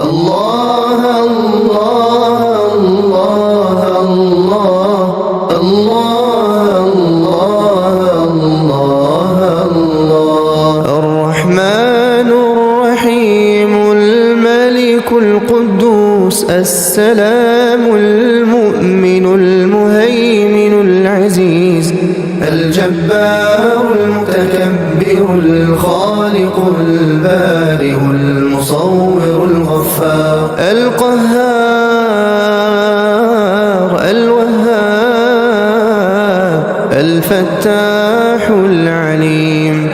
الله الله الله الله الله الله الله الرحمن الرحيم الملك القدوس السلام المؤمن المهيمن العزيز الجبار المتكبر الخالق البارئ المصور الغفار القهار الوهاب الفتاح العليم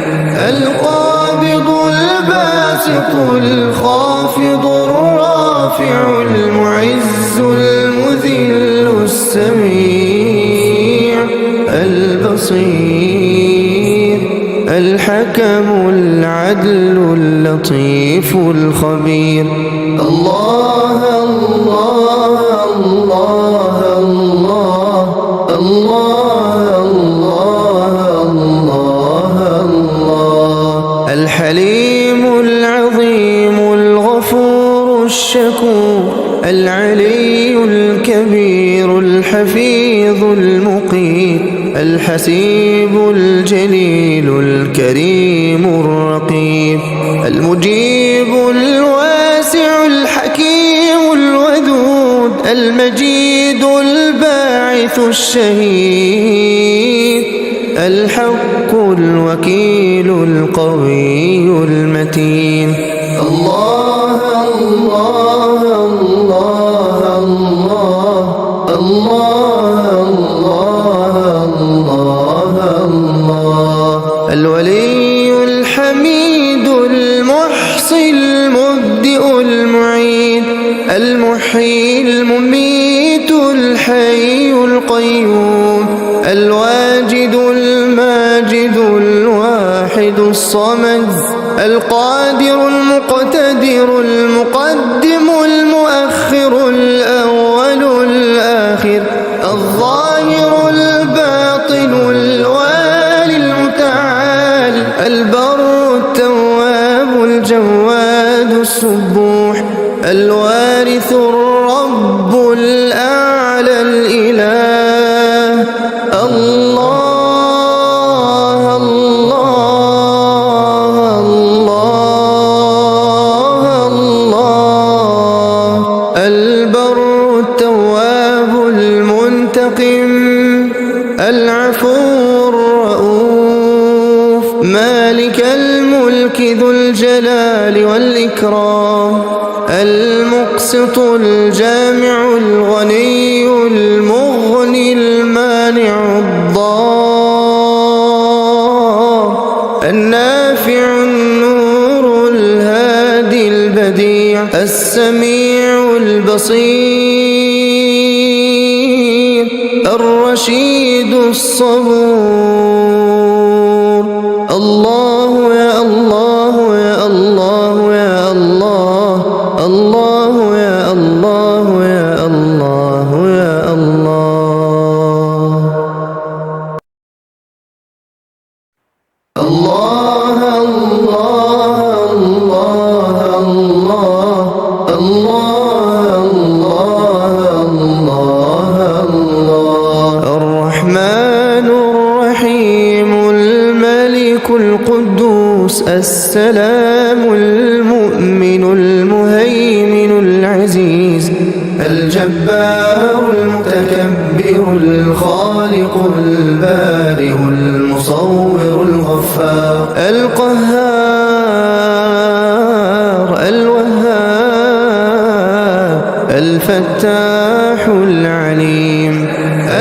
القابض الباسط الخافض الرافع المعز المذل السميع البصير الحكم العدل اللطيف الخبير الله الله الله الله الله الله الله الحليم العظيم الغفور الشكور العلي الكبير الحفيظ المقيت الحسيب الجليل الكريم الرقيب المجيب الواسع الحكيم الودود المجيد الباعث الشهيد الحق الوكيل القوي المتين الله الله الله الله الله الله الولي الحميد المحصي المبدئ المعيد المحيي المميت الحي القيوم الواجد الماجد الواحد الصمد القادر المقتدر المقدم المؤخر الأول الآخر الظاهر الباطن الوالي المتعال البر التواب الجواد السبوح الوارث الرب الأعلى الإله الله الله الله الله البر التواب المنتقم العفو الرؤوف مالك الملك ذو الجلال والإكرام المقسط الجامع الغني المغني المانع الضار النافع النور الهادي البديع السميع البصير الرشيد الصبور الله يا الله يا الله يا الله الله يا الله يا الله يا الله الله الله الله الله الله الله الرحمن الرحيم الملك القدوس السلام المؤمن المهيمن العزيز الجبار المتكبر الخالق البارئ المصور الغفار القهار الوهاب الفتاح العليم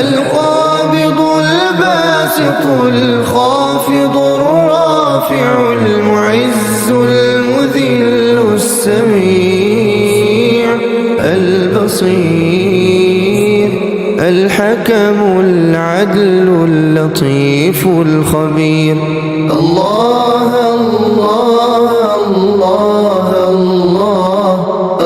القابض الباسط الخافض الرافع المعز المذل السميع البصير الحكم العدل اللطيف الخبير الله الله الله الله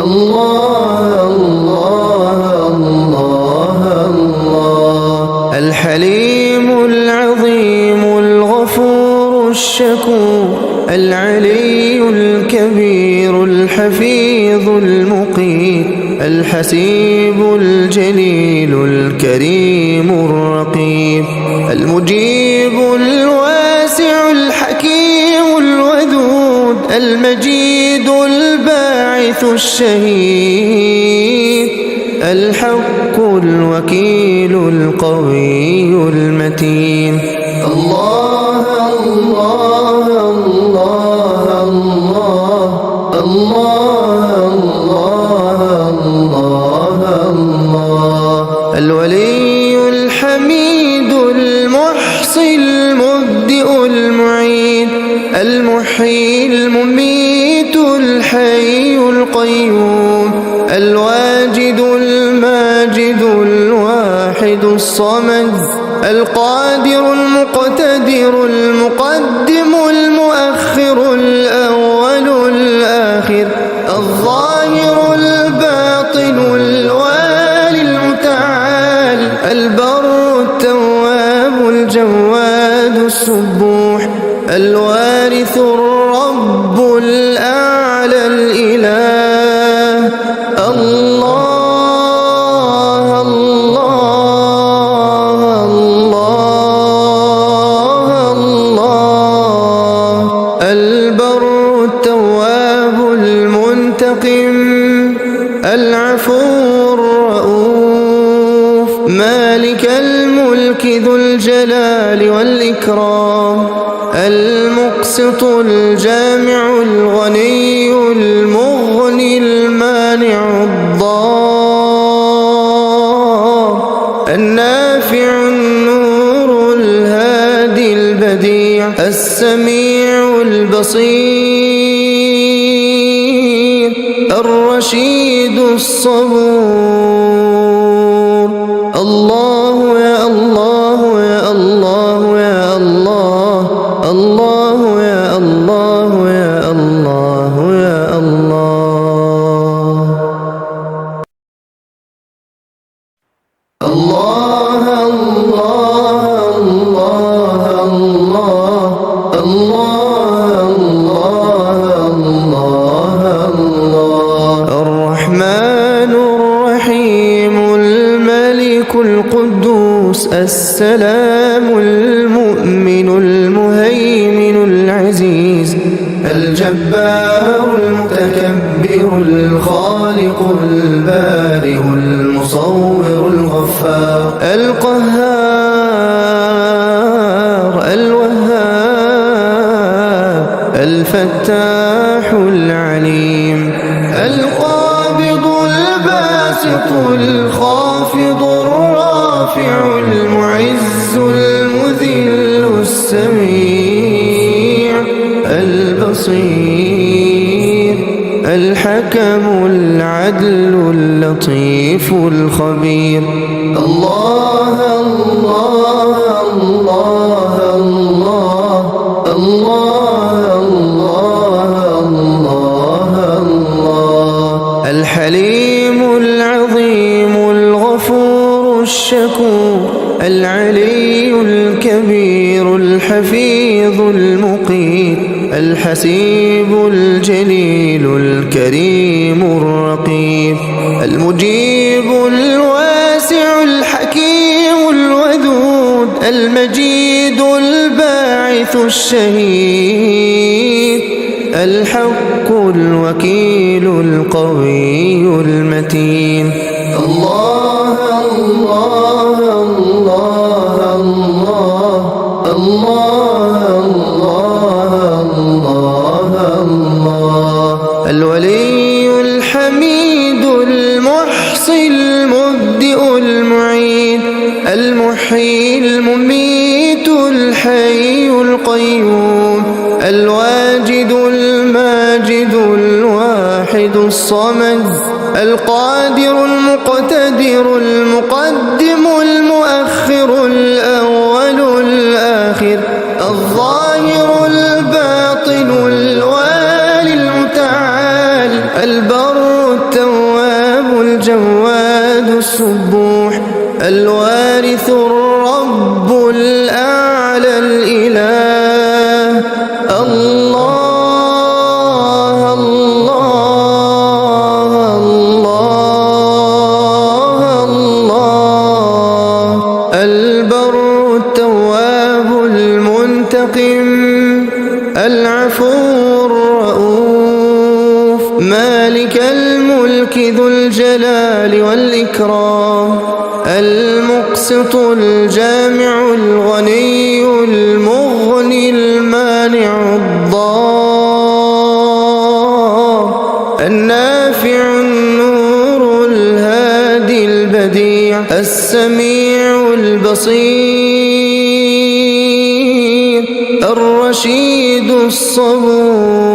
الله الله الله الحليم العظيم الغفور الشكور العلي الكبير الكبير الحفيظ المقيت الحسيب الجليل الكريم الرقيب المجيب الواسع الحكيم الودود المجيد الباعث الشهيد الحق الوكيل القوي المتين. الله الله الله الله الله الله الله الولي الحميد المحصي المبدئ المعيد المحيي المميت الحي القيوم الواجد الماجد الواحد الصمد القادر المقتدر المقدم المؤخر الأول الآخر الظاهر الباطن الوالي المتعال البر التواب الجواد السبوح الوارث الرب الأعلى الإله. الله الله الله الله البر التواب المنتقم العفو الرؤوف مالك الملك ذو الجلال والإكرام المقسط الجامع الغني المغني المانع الضار النافع النور الهادي البديع السميع البصير الرشيد الصبور. الله يا الله يا الله يا الله الله يا الله يا الله يا الله. الله الله الله الله الله الله الله الرحمن الرحيم الملك القدوس السلام المؤمن المهيمن العزيز الجبار المتكبر الخالق البارئ المصور الغفار القهار الوهاب الفتاح العليم القابض الباسط الخافض الرافع المعز المذل السميع البصير الحكم العدل اللطيف الخبير. الله الله الله الله الله الله الله الحليم العظيم الغفور الشكور العلي الكبير الحفيظ المقيت الحسيب الجليل الكريم الرقيب المجيب الواسع الحكيم الودود المجيد الباعث الشهيد الحق الوكيل القوي المتين. الله الله الله الله الله الله الولي الحميد المحصي المبدئ المعيد المحيي المميت الحي القيوم الواجد الماجد الواحد الصمد القادر المقتدر المقدم المؤخر الأول الآخر الظاهر الباطن الوالي المتعال البر التواب الجواد السبوح الوارث الرب الأعلى الإله. الله مالك الملك ذو الجلال والإكرام المقسط الجامع الغني المغني المانع الضار النافع النور الهادي البديع السميع البصير الرشيد الصبور.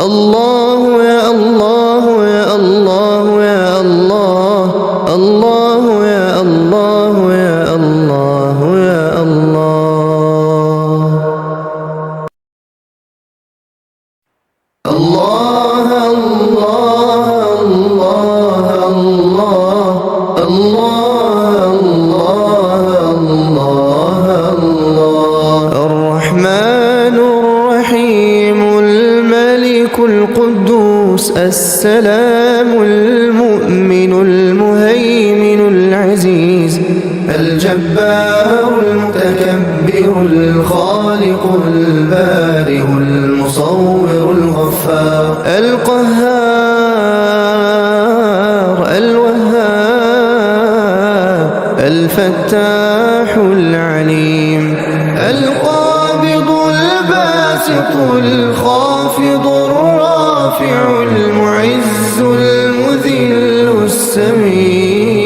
الله يا الله يا الله يا الله، الله يا الله يا الله يا الله. الله الله الله الله الله الله الله. الرحمن الرحيم الملك القدوس السلام المؤمن المهيمن العزيز الجبار المتكبر الخالق البارئ المصور الغفار القهار الوهاب الفتاح العليم القابض الباسط الخافض الرافع المعز المذل السميع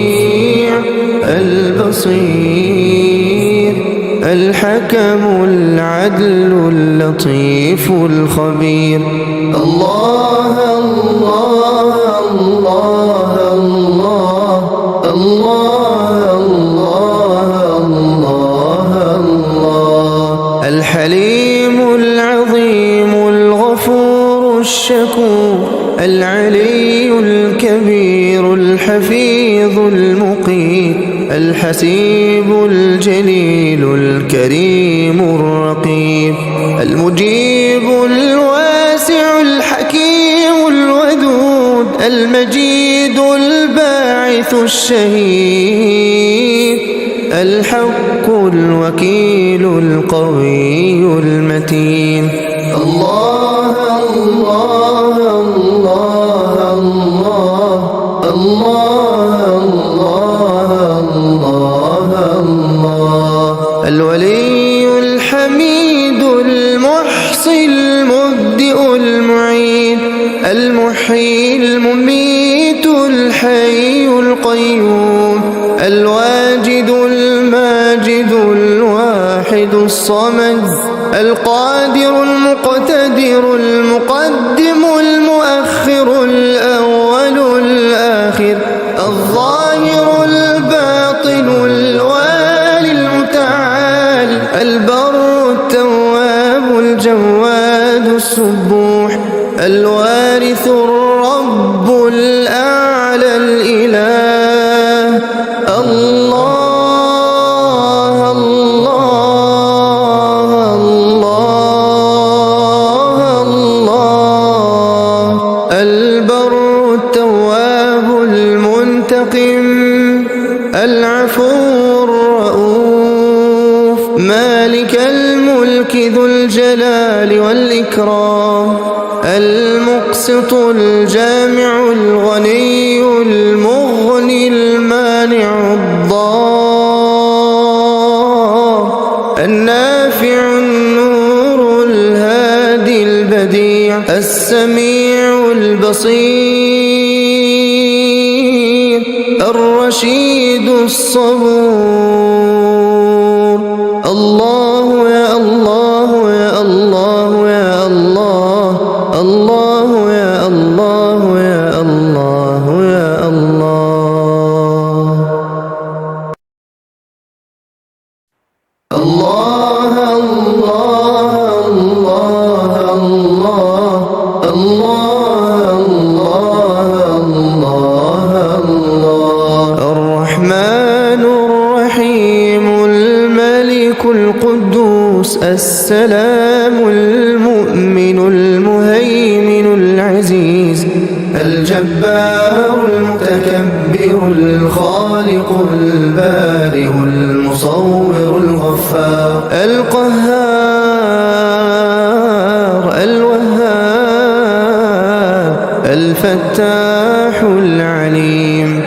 البصير الحكم العدل اللطيف الخبير. الله الله الله الله الله الله الله. الحليم العظيم الغفور الشكور العلي الكبير الحفيظ المقيت الحسيب الجليل الكريم الرقيب المجيب الواسع الحكيم الودود المجيد الباعث الشهيد الحق الوكيل القوي المتين. الله الله الله الله الله الله الله. الولي الحميد المحصي المبدئ المعيد المحيي المميت الحي القيوم الواجد الماجد الواحد الصمد القادر المقتدر المقدم المؤخر الأول الآخر الظاهر الباطن الوالي المتعال البر التواب الجواد السبوح الوارث الرب الأعلى الإله. الله الله الله الله. البر التواب المنتقم العفو الرؤوف مالك الملك ذو الجلال والإكرام المقسط الجامع الغني المغني المانع الضار النافع النور الهادي البديع السميع البصير الرشيد الصبور. الله يا الله يا الله يا الله، الله يا الله يا الله يا الله. الله الله الله الله الله الله الله. الرحمن الرحيم الملك القدوس السلام المؤمن المهيمن العزيز الجبار المتكبر الخالق البارئ المصور الغفار القهار الوهاب الفتاح العليم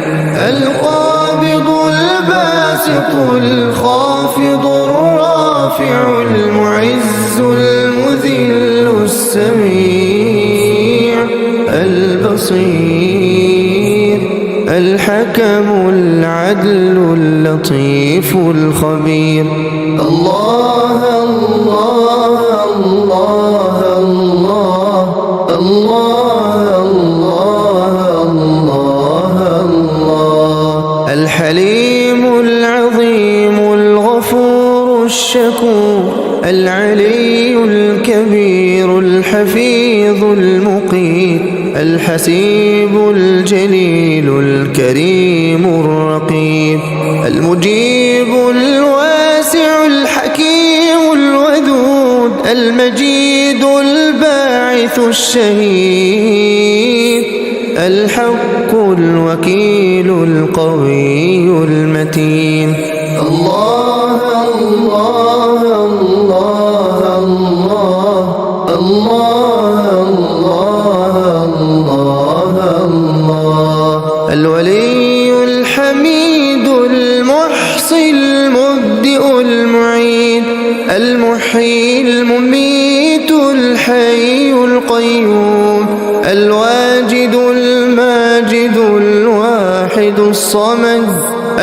القابض الباسط الخافض الرافع المعز المذل السميع البصير الحكم العدل اللطيف الخبير الله الله الله الله الله الله الله الحليم العظيم الغفور الشكور العلي الكبير الحفيظ المقيت الحسيب الجليل الكريم الرقيب المجيب الواسع الحكيم الودود المجيد الباعث الشهيد الحق الوكيل القوي المتين الله الله الله الله الله الله الولي الحميد المحصي المبدئ المعيد المحيي المميت الحي القيوم الواجد الماجد الواحد الصمد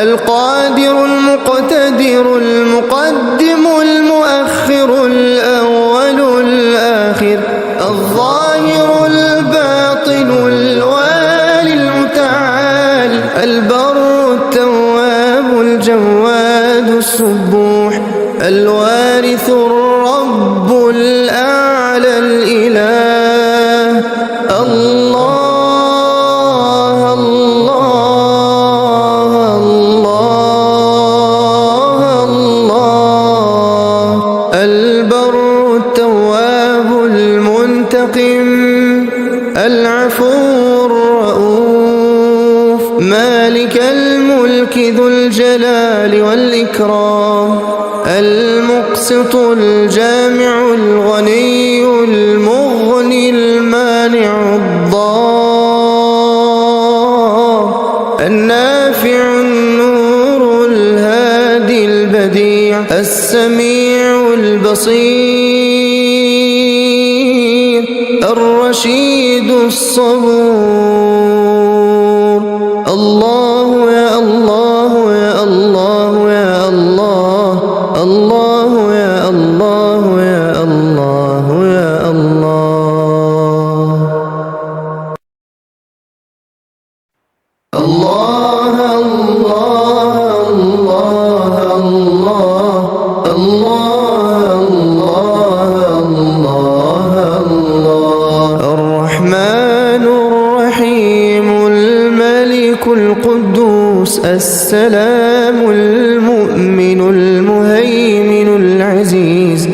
القادر المقتدر المقدم المؤخر الأول الآخر الظاهر الباطن الوالي المتعال البر التواب الجواد السبوح الوارث الرب الأعلى الإله الله الله الله الله البر التواب المنتقم العفو الرؤوف مالك الملك ذو الجلال والإكرام المقسط الجامع الغني المغني المانع الضار النافع النور الهادي البديع السميع البصير الرشيد الصبور الله يا الله يا الله يا الله الله يا الله يا الله يا الله الله الله الله الله الله الله الرحمن الرحيم الملك القدوس السلام المؤمن المهيمن العزيز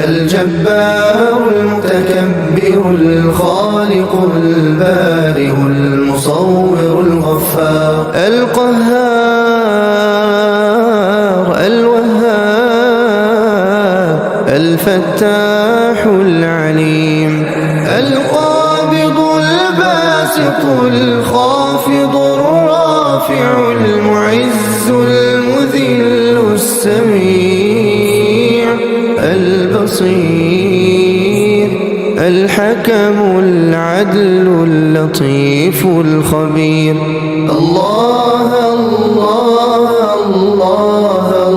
الجبار المتكبر الخالق البارئ المصور الغفار القهار الوهاب الفتاح العليم القابض الباسط الخافض الرافع المعز المذل السميع البصير الحكم العدل اللطيف الخبير الله الله الله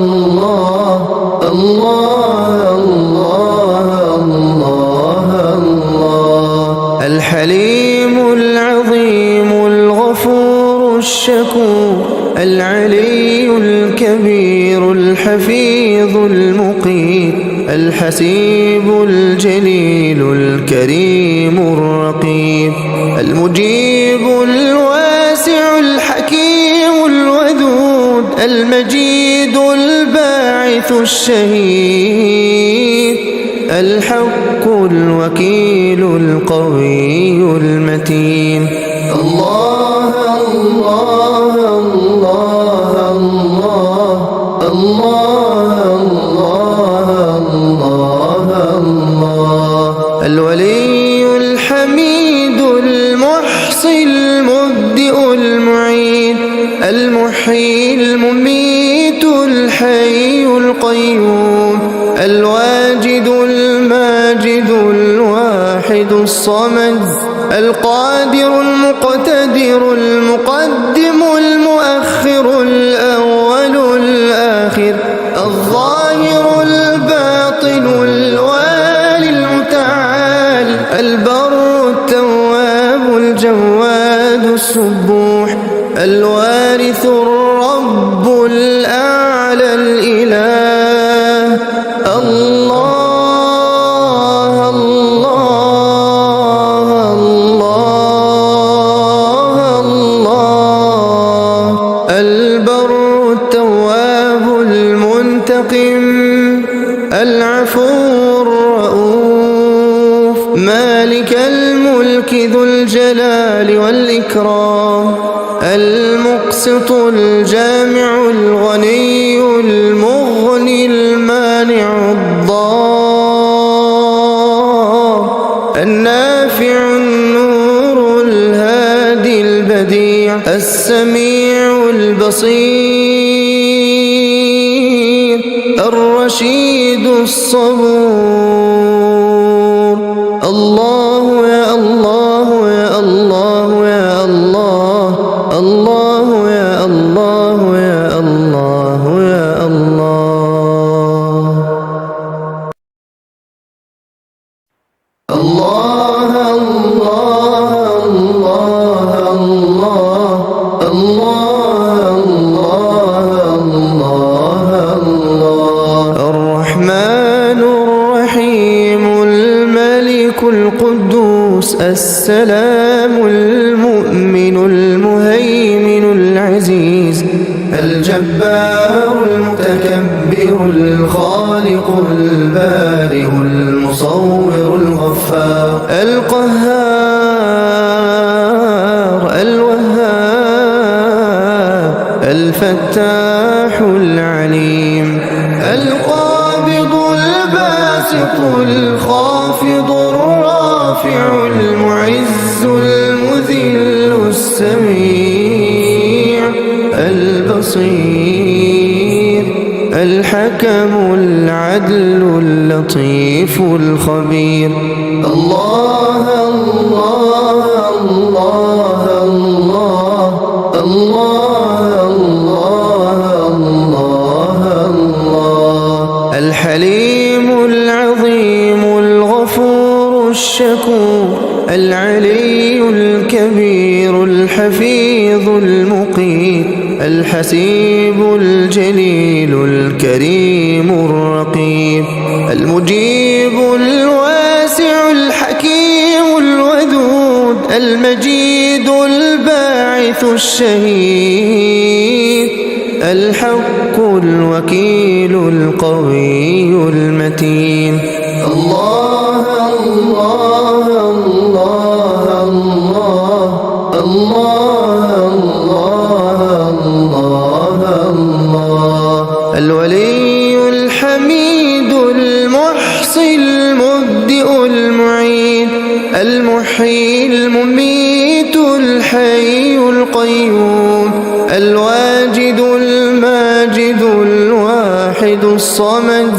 الله الله الله الحليم العظيم الغفور الشكور العلي الكبير الحفيظ المقيت الحسيب الجليل الكريم الرقيب المجيب الواسع الحكيم الودود المجيد الباعث الشهيد الحق الوكيل القوي المتين الله الله الله الله الله الله الولي الحميد المحصي المبدئ المعيد المحيي المميت الحي القيوم الواجد الماجد الواحد الصمد القادر المقتدر المقدم المؤخر الأول الآخر الظاهر الباطن الوالي المتعال البر التواب الجواد السبوح الوارث الرب الأعلى الإله الله الله الله الله البر التواب المنتقم العفو الرؤوف مالك الملك ذو الجلال والإكرام المقسط الجامع الغني المغني المانع الضار النافع النور الهادي البديع السميع البصير الرشيد الصبور الله يا الله يا الله يا الله الله يا الله يا الله يا الله الله الله الله الله الله الله الرحمن الرحيم الملك القدوس السلام المؤمن المهيمن العزيز الجبار المتكبر الخالق البارئ المصور الغفار القهار الوهاب الفتاح العليم القابض الباسط الخافض الرافع المعز المذل السميع البصير الحكم العدل اللطيف الخبير الله الله الله الله الله الله الله الحليم العظيم الغفور الشكور العلي الكبير الحفيظ المقيت الحسيب الجليل الكريم الرقيب المجيب الواسع الحكيم الودود المجيد الباعث الشهيد الحق الوكيل القوي المتين الله الله الله الله الله الله الولي الحميد المحصي المبدئ المعيد المحيي المميت الحي القيوم الواجد الماجد الواحد الصمد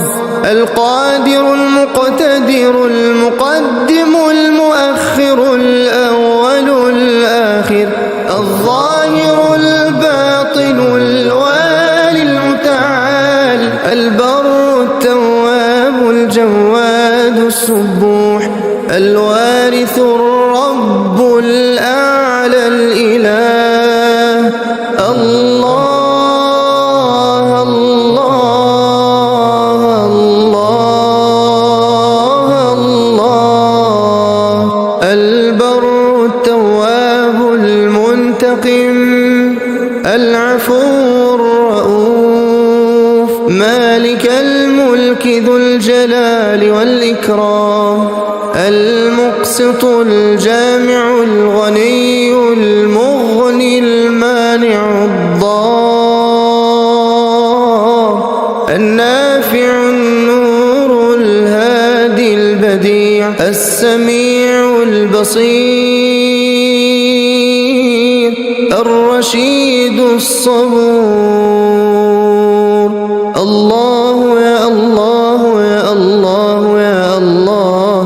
القادر المقتدر المقدم المؤخر الأول الآخر الظاهر الباطن الوالي المتعال البر التواب الجواد السبوح الوارث الرب الأعلى الإله الله الله الله الله البر التواب المنتقم العفو الرؤوف مالك الملك ذو الجلال والإكرام المقسط الجامع الغني المغني المانع الضار النافع النور الهادي البديع السميع البصير الرشيد الصبور. الله يا الله يا الله يا الله،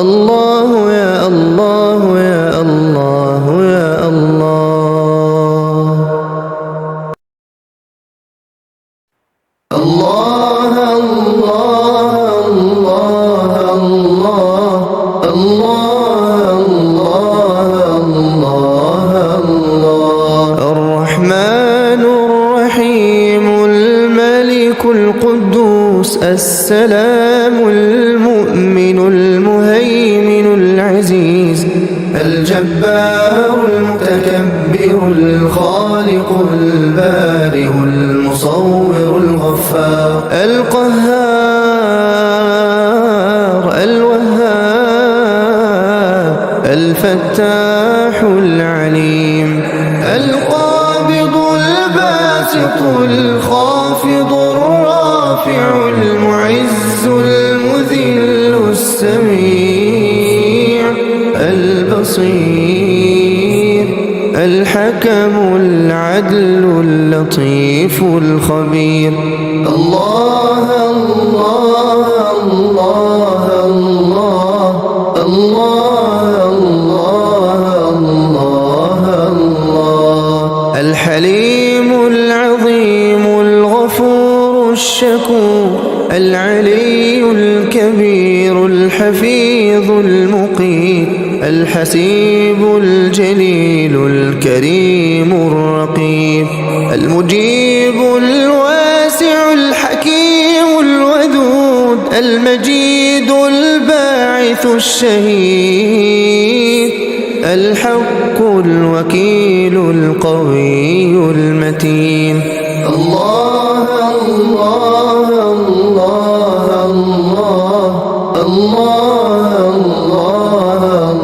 الله يا الله يا الله يا الله. الله الله الله الله الله الله الله. الرحمن الرحيم الملك القدوس السلام المؤمن المهيمن العزيز الجبار المتكبر الخالق البارئ المصور الغفار القهار الوهاب الفتاح العليم القابض الباسط الخافض الرافع المعز المذل السميع البصير الحكم العدل اللطيف الخبير. الله الله الله الله الله الله الله. الحليم العظيم الغفور الشكور العلي الكبير الحفيظ المقيت الحسيب الجليل الكريم الرقيب المجيب الواسع الحكيم الودود المجيد الباعث الشهيد الحق الوكيل القوي المتين. الله الله الله الله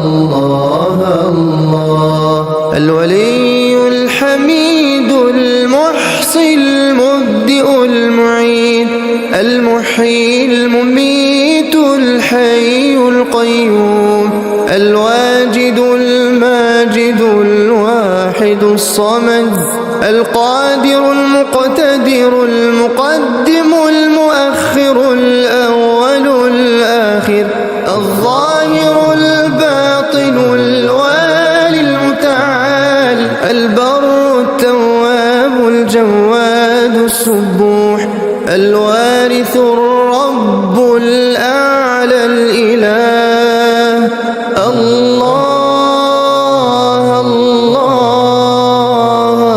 الله الله. الولي الحميد المحصي المبدئ المعيد المحيي المميت الحي القيوم الواجد الماجد الواحد الصمد القادر المقتدر المقدم المؤخر الأول الآخر الظاهر الباطن الوالي المتعال البر التواب الجواد السبوح الوارث الرب الأعلى الإله. الله الله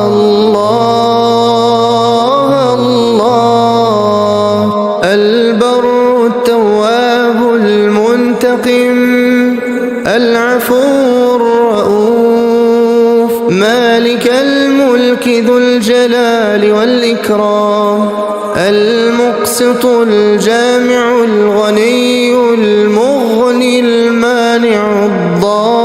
الله الله. البر التواب المنتقم العفو الرؤوف مالك الملك ذو الجلال والإكرام المقسط الجامع الغني المغني المانع الضار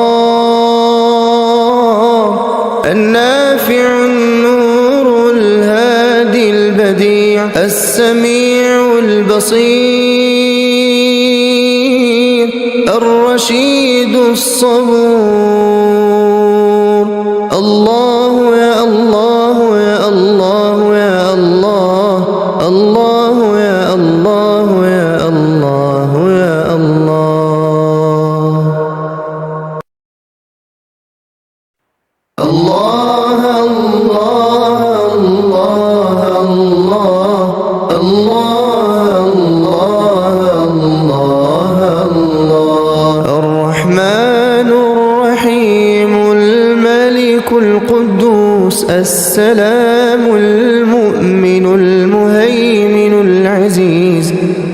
النافع النور الهادي البديع السميع البصير الرشيد الصبور. الله يا الله يا الله يا الله، الله يا الله يا الله يا الله. الله الله الله الله الله الله الله. الرحمن الرحيم الملك القدوس السلام المؤمن المهيمن العزيز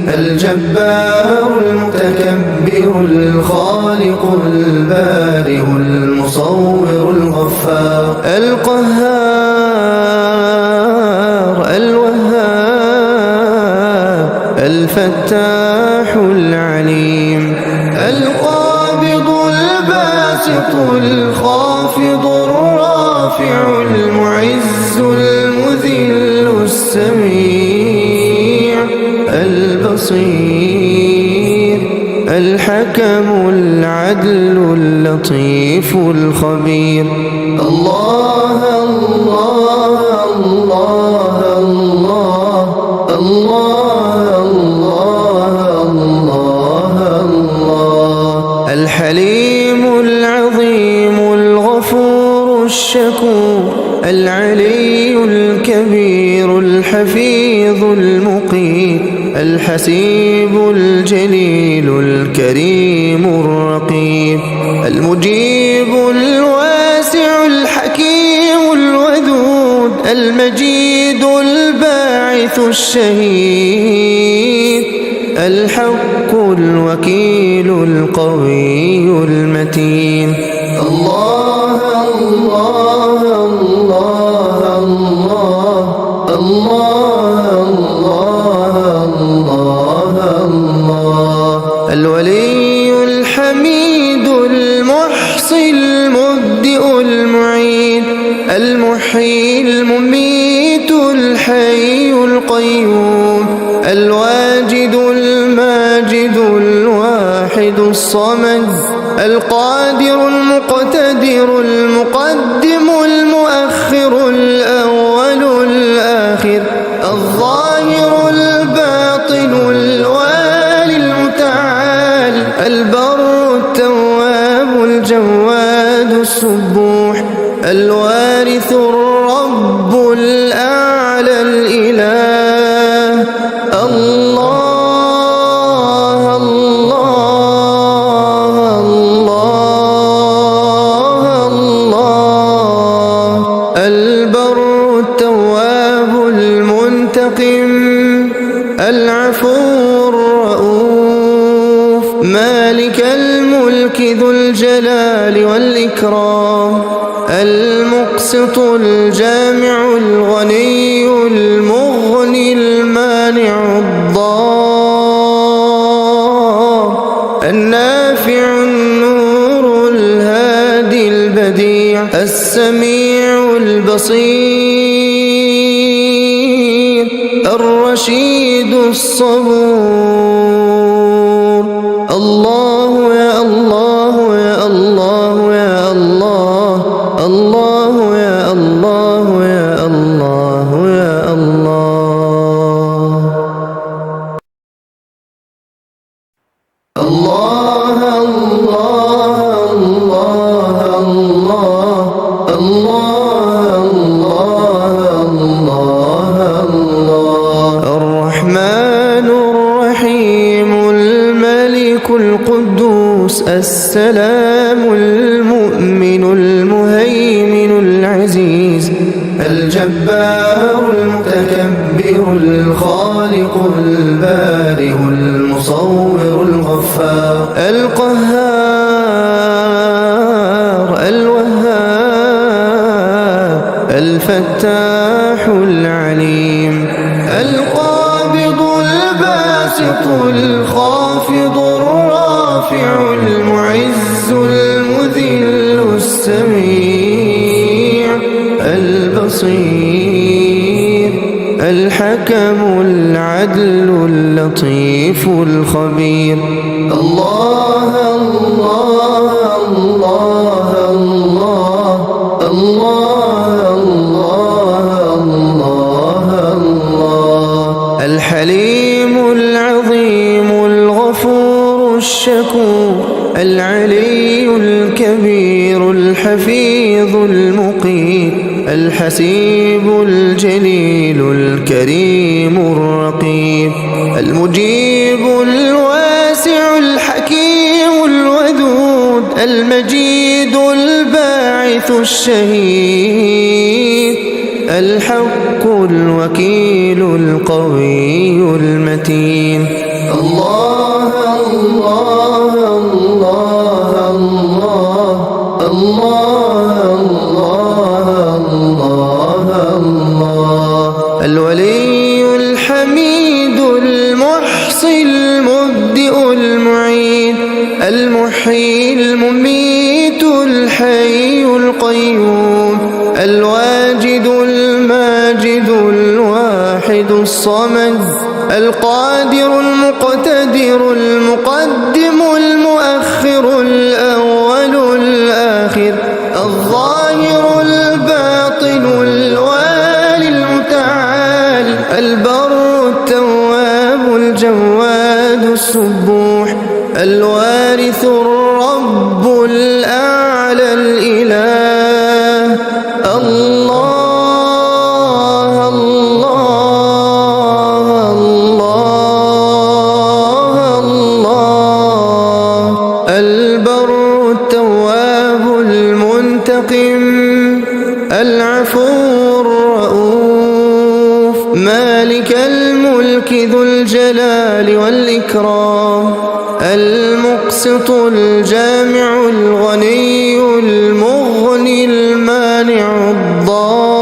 الجبار المتكبر الخالق البارئ المصور الغفار القهار الوهاب الفتاح العليم القابض الباسط الخافض الرافع المعز المذل السميع البصير الحكم الحكم العدل اللطيف الخبير. الله الله الله الله الله الله الله. الحليم العظيم الغفور الشكور العلي الكبير الحفيظ المقيت الحسيب الجليل الكريم الرقيب المجيب الواسع الحكيم الودود المجيد الباعث الشهيد الحق الوكيل القوي المتين. الله الله الله الله الله الله. الولي الحميد المحصي المبدئ المعيد المحيي المميت الحي القيوم الواجد الماجد الواحد الصمد القادر المقتدر المقدم المؤخر الأول الآخر الظاهر الباطن الوالي المتعال البر التواب الجواد السبوح الوارث الرب الأعلى الإله. الله الله الله الله. البر التواب المنتقم العفو الرؤوف مالك الملك ذو الجلال والإكرام المقسط الجامع الغني المغني المانع الضار النافع النور الهادي البديع السميع البصير الرشيد الصبور. الله يا الله يا الله يا الله الله يا الله يا الله يا الله. الله الله الله الله الله الله الله. الرحمن الرحيم الملك القدوس السلام المؤمن المهيمن العزيز الجبار المتكبر الخالق البارئ المصور الغفار القهار الوهاب الفتاح العليم القابض الباسط الخافض الرافع المعز المذل السميع البصير الحكم العدل اللطيف الخبير. الله الله الله الله الله الله الله. الحليم العظيم الغفور الشكور العلي الكبير الحفيظ المقيت الحسيب الجليل الكريم الرقيب المجيب الواسع الحكيم الودود المجيد الباعث الشهيد الحق الوكيل القوي المتين. الله الله الله الله الله الله. الولي الحميد المحصي المبدئ المعيد المحيي المميت الحي القيوم الواجد الماجد الواحد الصمد القادر المقتدر المقدم المؤخر التواب المنتقم العفو الرؤوف مالك الملك ذو الجلال والإكرام المقسط الجامع الغني المغني المانع الضار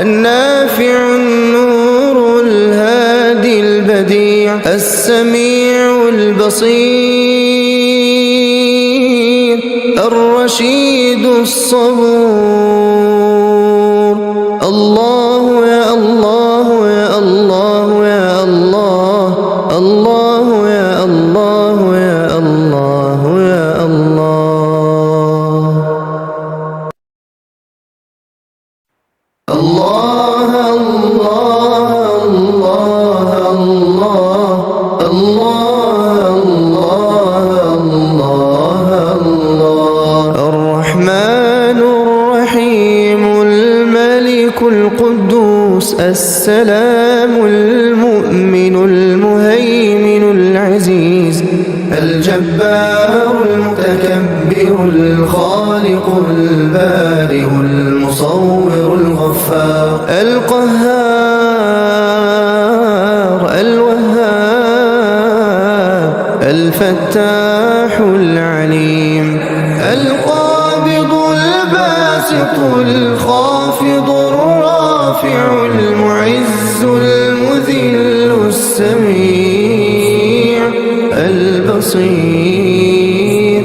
النافع النور الهادي البديع السميع البصير الرشيد الصبور الله يا الله يا الله يا الله الله يا الله يا الله يا الله الله الله الله الله الله الرحمن الرحيم الملك القدوس السلام المؤمن المهيمن العزيز الجبار المتكبر الخالق البارئ المصور الغفار القهار الوهاب الفتاح العليم القابض الباسط الخافض الرافع المعز المذل السميع البصير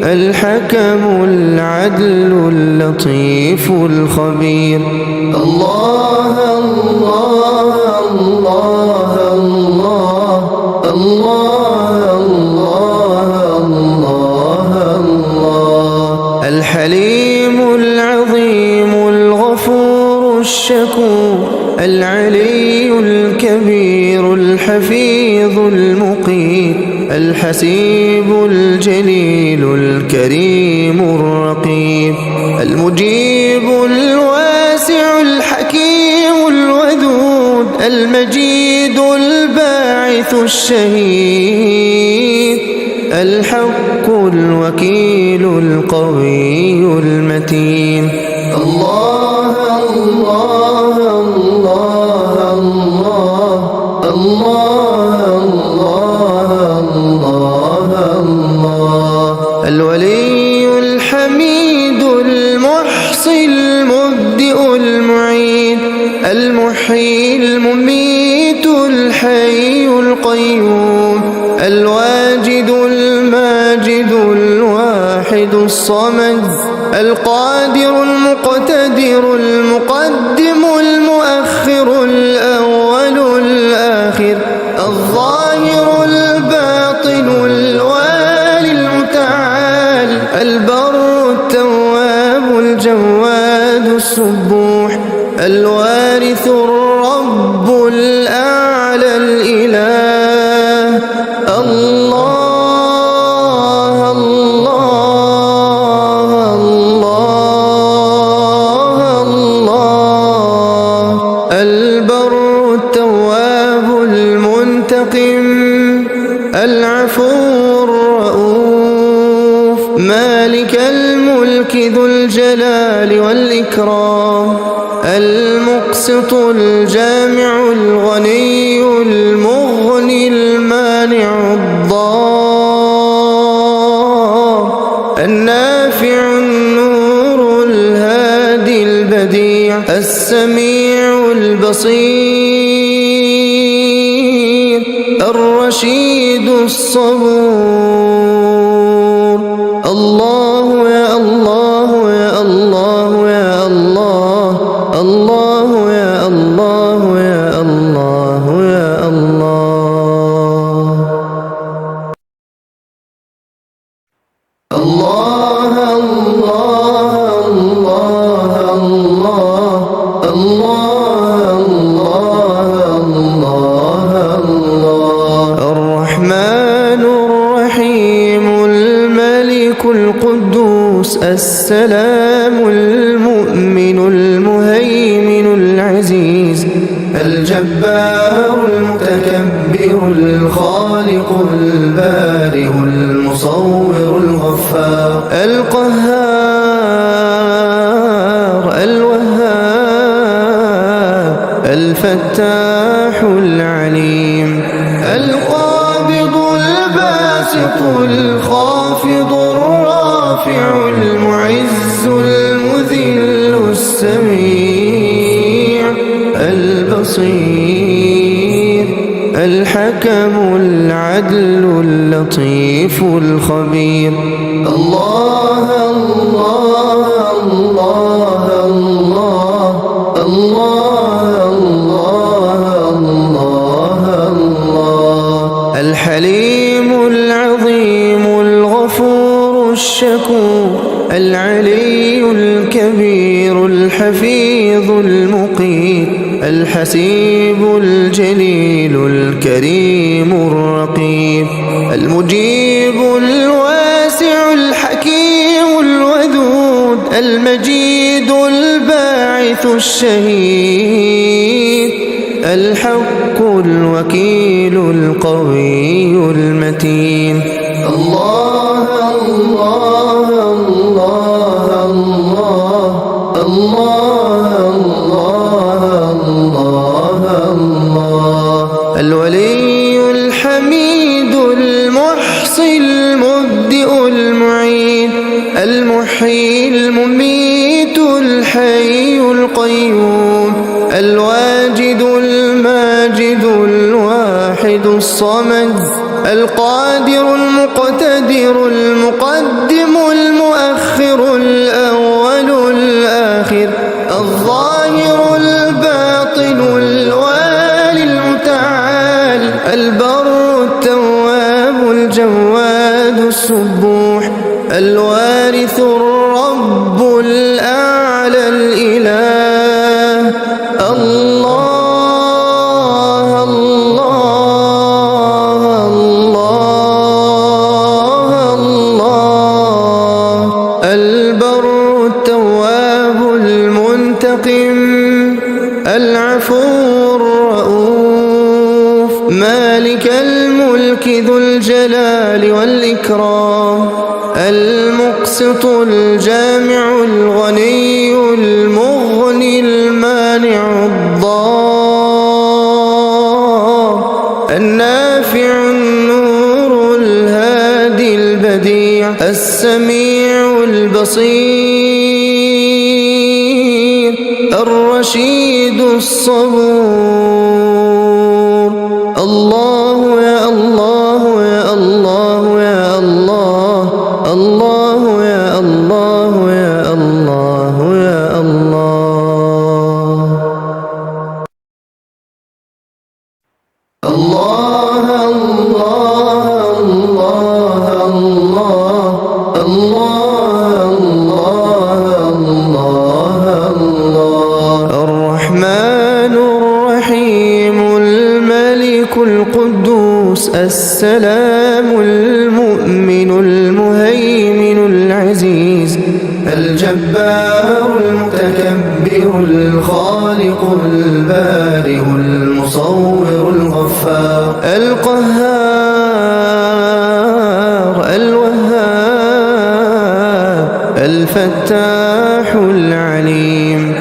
الحكم العدل اللطيف الخبير الله الله الله الله الله الله الله الحليم العظيم الغفور الشكور العلي الكبير الحفيظ المقيت الحسيب الجليل الكريم الرقيب المجيب الواسع الحكيم الودود المجيد الباعث الشهيد الحق الوكيل القوي المتين الله الله الله الله الله الله الولي الحميد المحصي المبدئ المعيد المحيي المميت الحي القيوم الواجد الماجد الواحد الصمد القادر المقتدر المقدم المؤخر الأول الآخر الظاهر الباطن الوالي المتعال البر التواب الجواد السبوح الوارث الرب الأعلى الإله الله الله الله الله البر التواب المنتقم العفو الرؤوف مالك الملك ذو الجلال والإكرام المقسط الجامع الغني المغني المانع الضار النافع النور الهادي البديع السميع البصير الرشيد الصبور الله يا الله يا الله يا الله الله يا الله يا الله يا الله الله الله الله الله الله الرحمن الرحيم الملك القدوس السلام المؤمن المهيمن العزيز الجبار المتكبر الخالق البارئ المصور الغفور القهار الوهاب الفتاح العليم القابض الباسط الخافض الرافع المعز المذل السميع البصير الحكم العدل اللطيف الخبير الله الله الله الله الله الله الله الحليم العظيم الغفور الشكور العلي الكبير الحفيظ المقيت الحسيب الجليل الكريم الرقيب المجيب الواسع الحكيم الودود المجيد الباعث الشهيد الحق الوكيل القوي المتين الله الله الله الله الله الله الولي الحميد المحصي المبدئ المعيد المحيي المميت الحي القيوم الواجد الماجد الواحد الصمد القادر المقتدر المقدم المؤخر الأول الآخر الظاهر الباطن الوالي المتعال البر التواب الجواد السبوح الوارث الرب الأعلى الإله الله الله الله الله البر التواب المنتقم العفو الرؤوف مالك الملك ذو الجلال والإكرام المقسط الجامع الغني المغني المانع الضار النافع النور الهادي البديع السميع البصير الرشيد الصبور الله يا الله يا الله يا الله الله يا الله يا الله يا الله الله الله الله الله الله الله الرحمن الرحيم الملك القدوس السلام المؤمن المهيمن العزيز الجبار المتكبر الخالق البارئ المصور الغفار القهار الوهاب الفتاح العليم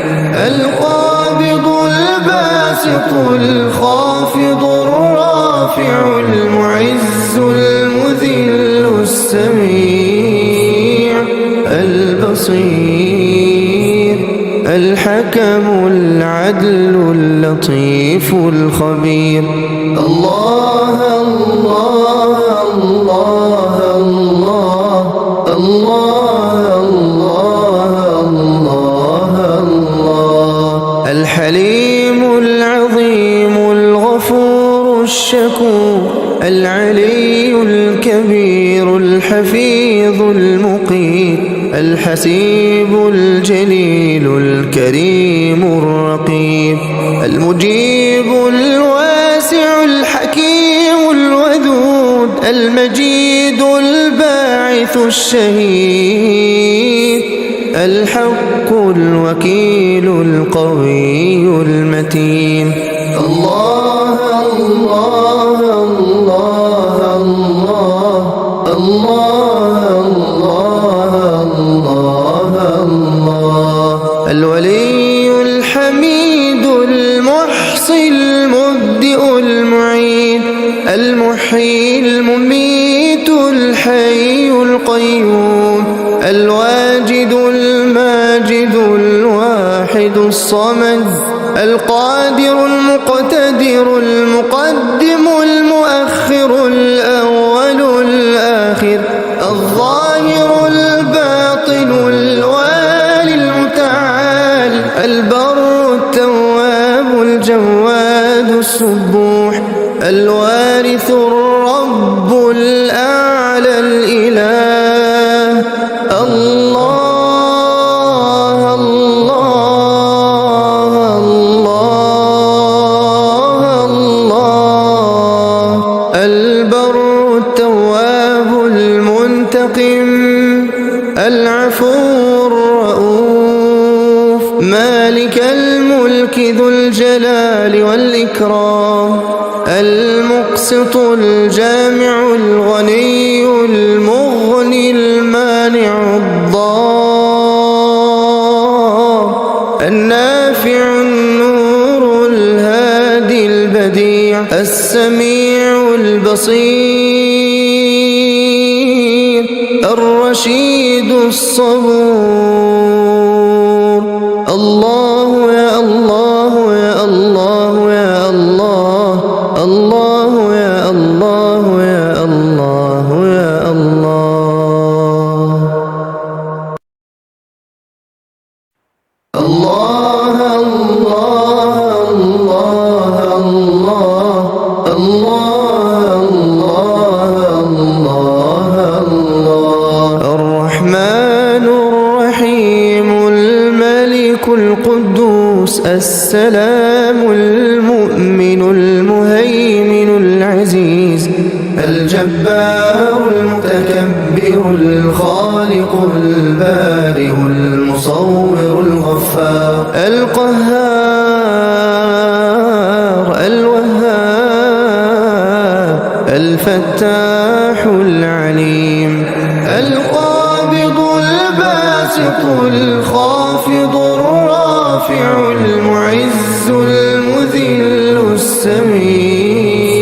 القابض الباسط الخافض الرافع المعز المذل السميع البصير الحكم العدل اللطيف الخبير الله الله الله الله الله الله الله الحليم العظيم الغفور الشكور العلي الكبير الحفيظ المقيت الحسيب الجليل الكريم الرقيب المجيب الواسع الحكيم الودود المجيد الباعث الشهيد الحق الوكيل القوي المتين الله الله الله الله الله القيوم الواجد الماجد الواحد الصمد القادر المقتدر المقدم المؤخر الأول الآخر الظاهر الباطن الوالي المتعال البر التواب الجواد السبوح الوارث الرب الأعلى الإله الله الله الله الله البر التواب المنتقم العفو الرؤوف مالك الملك ذو الجلال والإكرام المقسط الجامع الغني المغني المانع الضار النافع النور الهادي البديع السميع البصير الرشيد الصبور الله يا الله يا الله يا الله الله يا الله يا الله يا الله الله الله الله الله الله الله الرحمن الرحيم الملك القدوس السلام المؤمن المهيمن العزيز الجبار المتكبر الخالق البارئ المصور الغفار القهار الوهاب الفتاح العليم القابض الباسط الخافض الرافع المعز المذل السميع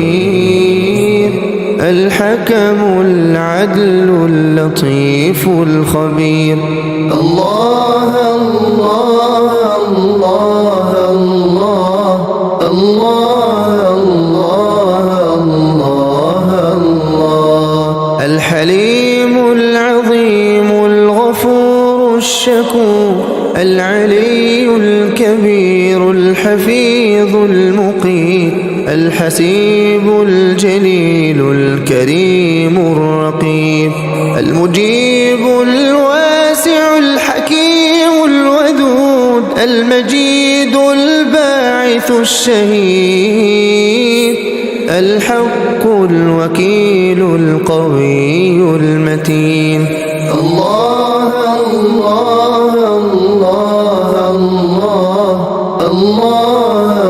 البصير الحكم العدل اللطيف الخبير الله الله الله الله الله الله الله الحليم العظيم الغفور الشكور العلي الكبير الحفيظ المقيت الحسيب الجليل الكريم الرقيب المجيب الواسع الحكيم الودود المجيد الباعث الشهيد الحق الوكيل القوي المتين الله الله الله الله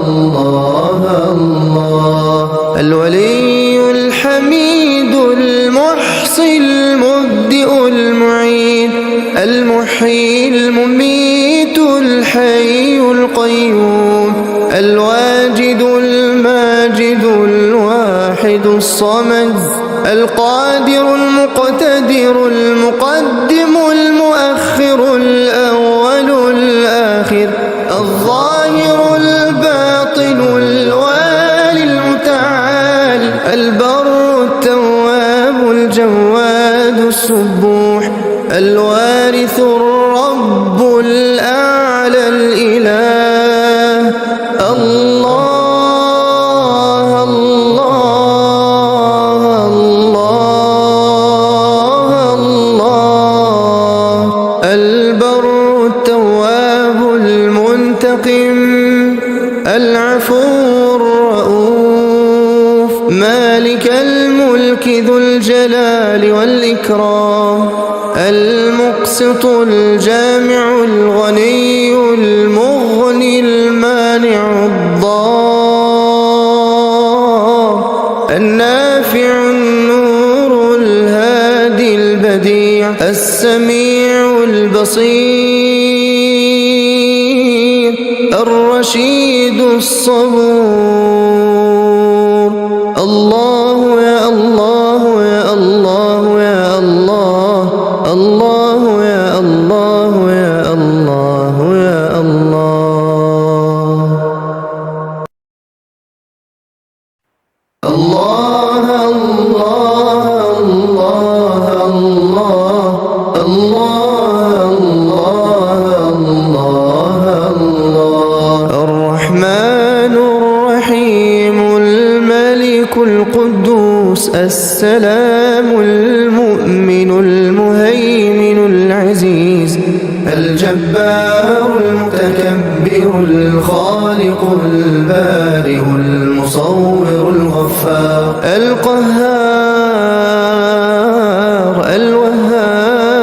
الله الله الولي الحميد المحصي المبدئ المعيد المحيي المميت الحي القيوم الواجد الماجد الواحد الصمد القادر المقتدر المقدم المؤخر الأول الآخر الظاهر الباطن الوالي المتعال البر التواب الجواد السبوح الوارث الرب الأعلى الإله الله الله الله البر التواب المنتقم العفو الرؤوف مالك الملك ذو الجلال والإكرام المقسط الجامع الغني المغني المانع الضار النافع النور الهادي البديع السميع البصير الرشيد الصبور الله يا الله القدوس السلام المؤمن المهيمن العزيز الجبار المتكبر الخالق البارئ المصور الغفار القهار الوهاب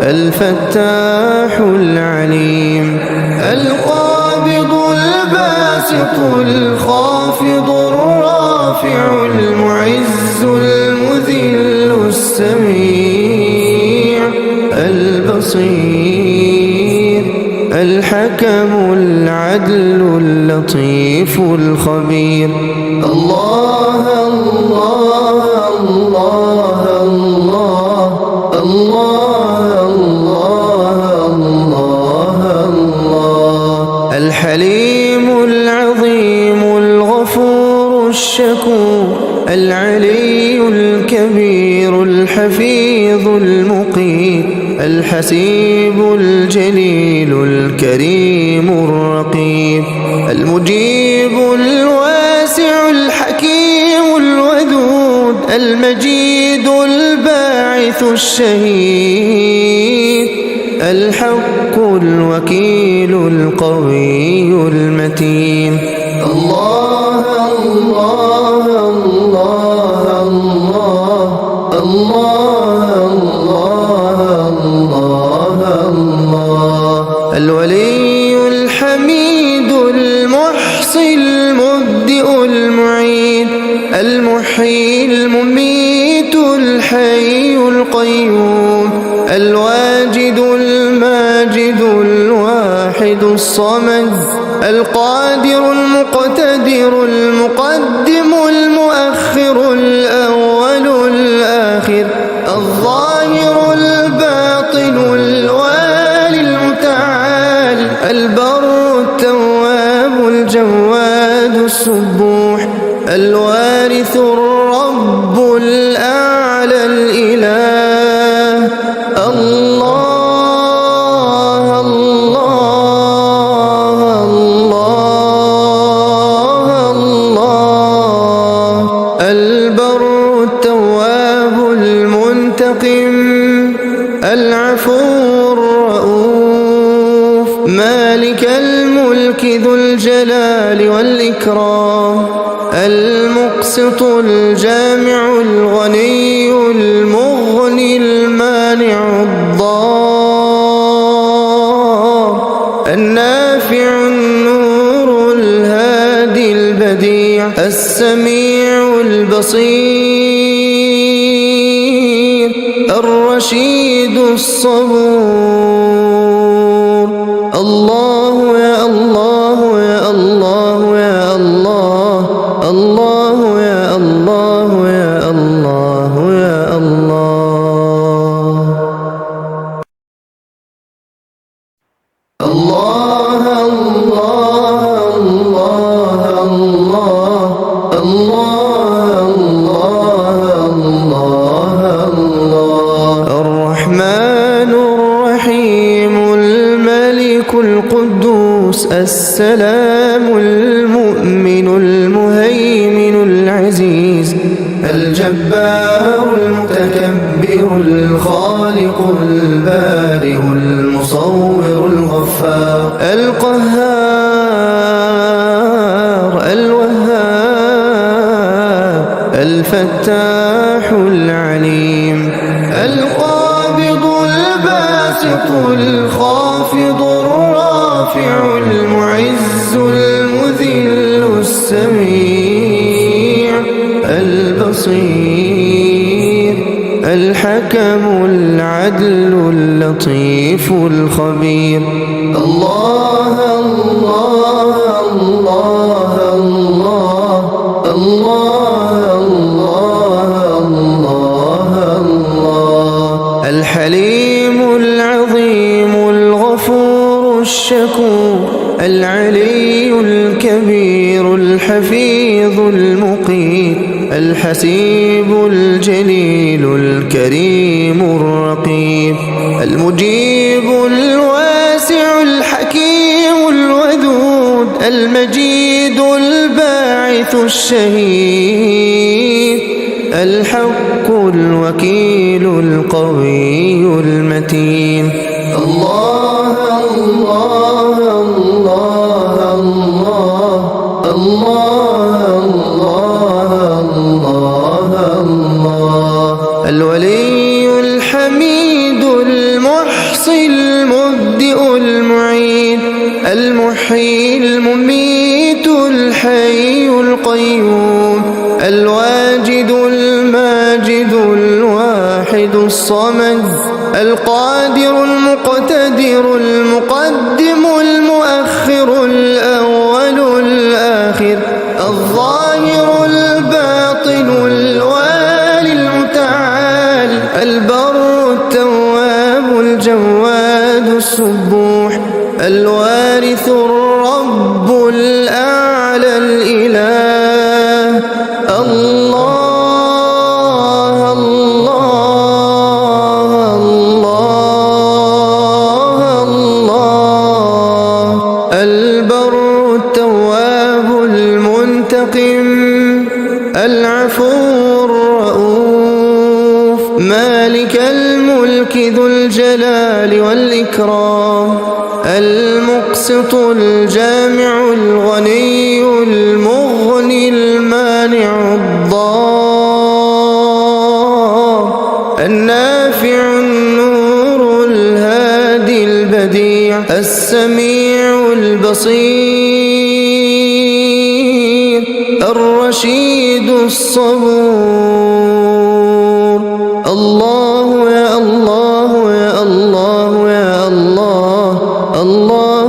الفتاح العليم القابض الباسط الخافض الرافع المعز المذل السميع البصير الحكم العدل اللطيف الخبير الله الله الله الله الله الله الله الحليم العظيم الغفور الشكور العلي الكبير الحفيظ المقيت الحسيب الجليل الكريم الرقيب المجيب الواسع الحكيم الودود المجيد الباعث الشهيد الحق الوكيل القوي المتين الله الله الله الله الله الله الولي الحميد المحصي المبدئ المعيد المحيي المميت الحي القيوم الواجد الماجد الواحد الصمد القادر المقتدر المقدم المؤخر الأول الآخر الظاهر الباطن الوالي المتعال البر التواب الجواد السبوح الوارث الرب الأعلى الإله الله الله الله الله البر التواب المنتقم العفو الرؤوف مالك الملك ذو الجلال والإكرام المقسط الجامع الغني المغني المانع الضار النافع النور الهادي البديع السميع البصير الرشيد الصبور الله يا الله يا الله يا الله الله يا الله يا الله يا الله الله الله الله الله الله الله الرحمن الرحيم الملك القدوس السلام المؤمن المهيمن العزيز الجبار المتكبر الخالق البارئ المصور الغفار القهار الوهاب الفتاح العليم القابض الباسط الخافض الرافع المعز المذل السميع البصير الحكم العدل اللطيف الخبير الله الله الله الله الله الله الله الحليم العظيم الغفور الشكور العلي الكبير الحفيظ المقيت الحسيب الجليل الكريم الرقيب المجيب الواسع الحكيم الودود المجيد الباعث الشهيد الحق الوكيل القوي المتين. الله الله الله الله الله الله الله. الولي الحميد المحصي المبدئ المعيد المحيي المميت الحي القيوم الواجد الماجد الواحد الصمد القادر المقتدر المقدم المؤخر الأول الآخر الظاهر الباطن الوالي المتعال البر التواب الجواد السبوح الوارث الرب الأعلى الإله. الله الله الله الله. البر التواب المنتقم العفو الرؤوف مالك الملك ذو الجلال والإكرام المقسط الجامع الغني المغني المانع الضار النافع النور الهادي البديع السميع البصير الرشيد الصبور. الله يا الله يا الله يا الله الله